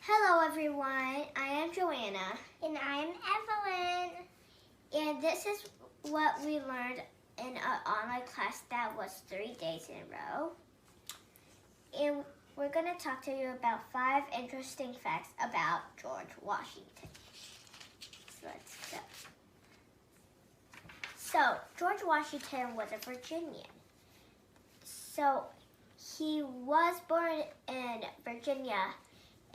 Hello everyone, I am Joanna. And I'm Evelyn. And this is what we learned in an online class that was 3 days in a row. And we're going to talk to you about 5 interesting facts about George Washington. So let's go. So, George Washington was a Virginian. So, he was born in Virginia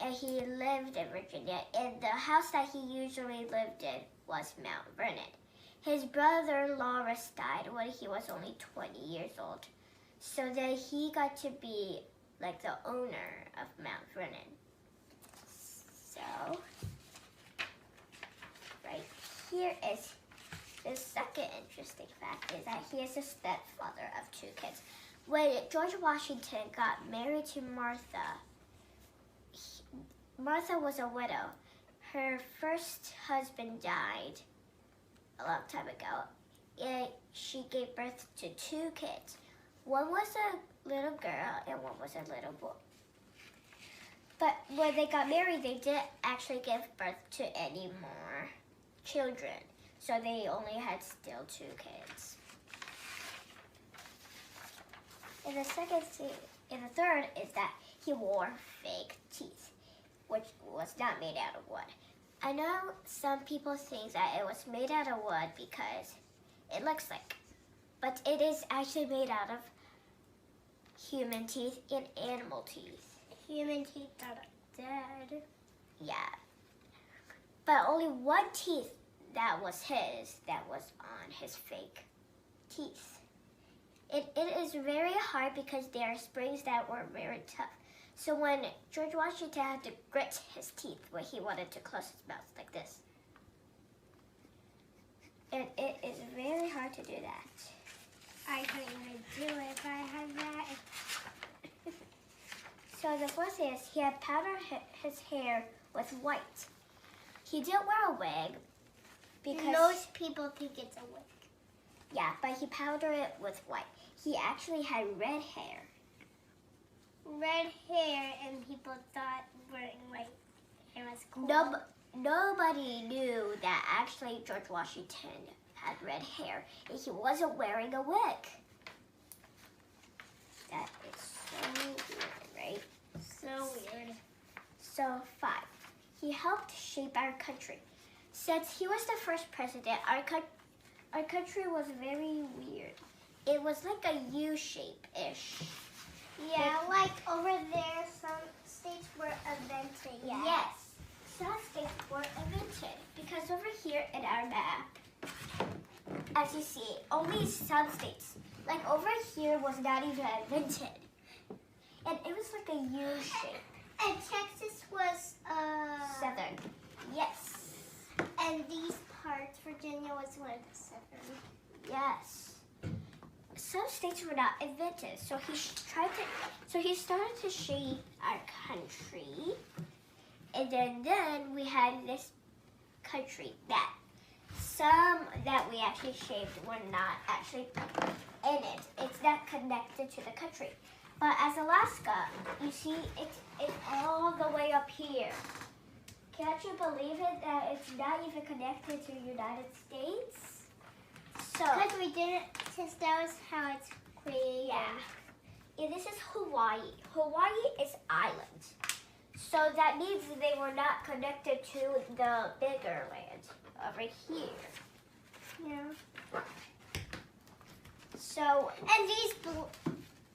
and he lived in Virginia, and the house that he usually lived in was Mount Vernon. His brother Lawrence died when he was only 20 years old, so then he got to be like the owner of Mount Vernon. So, right here is the second interesting fact is that he is a stepfather of 2 kids. When George Washington got married to Martha was a widow. Her first husband died a long time ago, and she gave birth to 2 kids. One was a little girl and one was a little boy. But when they got married, they didn't actually give birth to any more children, so they only had still 2 kids. And the third is that he wore fake teeth, which was not made out of wood. I know some people think that it was made out of wood because it looks like, but it is actually made out of human teeth and animal teeth. Human teeth that are dead. Yeah. But only one teeth that was on his fake teeth. It is very hard because there are springs that were very tough. So when George Washington had to grit his teeth when he wanted to close his mouth like this. And it is very hard to do that. I couldn't even do it if I had that. So the fourth is he had powdered his hair with white. He didn't wear a wig because most people think it's a wig. Yeah, but he powdered it with white. He actually had red hair. Red hair, and people thought wearing white hair was cool. Nobody knew that actually George Washington had red hair and he wasn't wearing a wig. That is so weird, right? So weird. So 5, he helped shape our country. Since he was the first president, our country was very weird. It was like a U shape-ish. Yeah, like over there, some states were invented. Yeah. Yes, some states were invented because over here in our map, as you see, only some states, like over here was not even invented. And it was like a U shape. And Texas was Southern. Yes. And these parts, Virginia was one of the southern. Yes. Some states were not invented, so he started to shape our country, and then we had this country that some that we actually shaped were not actually in it. It's not connected to the country. But as Alaska, you see, it's all the way up here. Can't you believe it that it's not even connected to the United States? So, because we didn't, since that was how it's created. Yeah. And this is Hawaii. Hawaii is island. So that means they were not connected to the bigger land over here. Yeah. So, and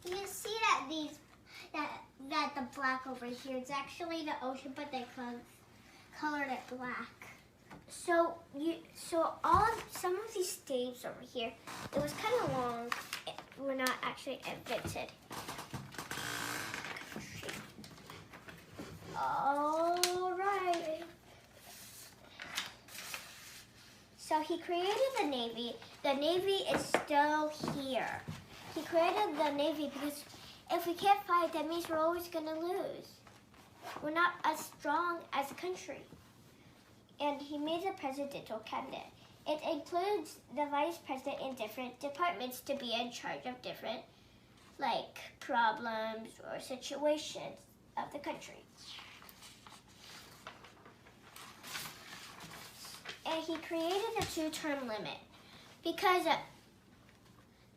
you see that the black over here, it's actually the ocean, but they colored it black. So some of these states over here, it was kind of long, were not actually invented. All right. So he created the Navy. The Navy is still here. He created the Navy because if we can't fight, that means we're always going to lose. We're not as strong as a country. And he made the presidential cabinet. It includes the vice president in different departments to be in charge of different like problems or situations of the country. and he created a 2-term limit because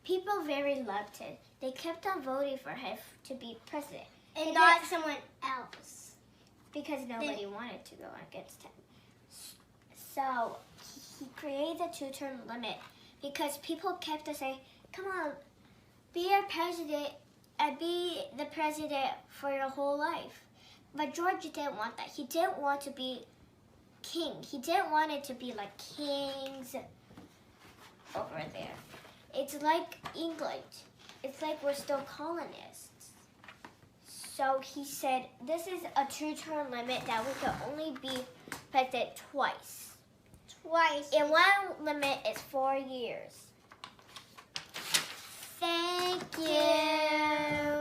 people very loved him. They kept on voting for him to be president. And not someone else. Because nobody wanted to go against him. So he created the 2-term limit because people kept on saying, come on, be our president and be the president for your whole life. But George didn't want that. He didn't want to be king. He didn't want it to be like kings over there. It's like England. It's like we're still colonists. So he said, this is a 2-term limit that we can only be president twice. And one limit is 4 years. Thank you.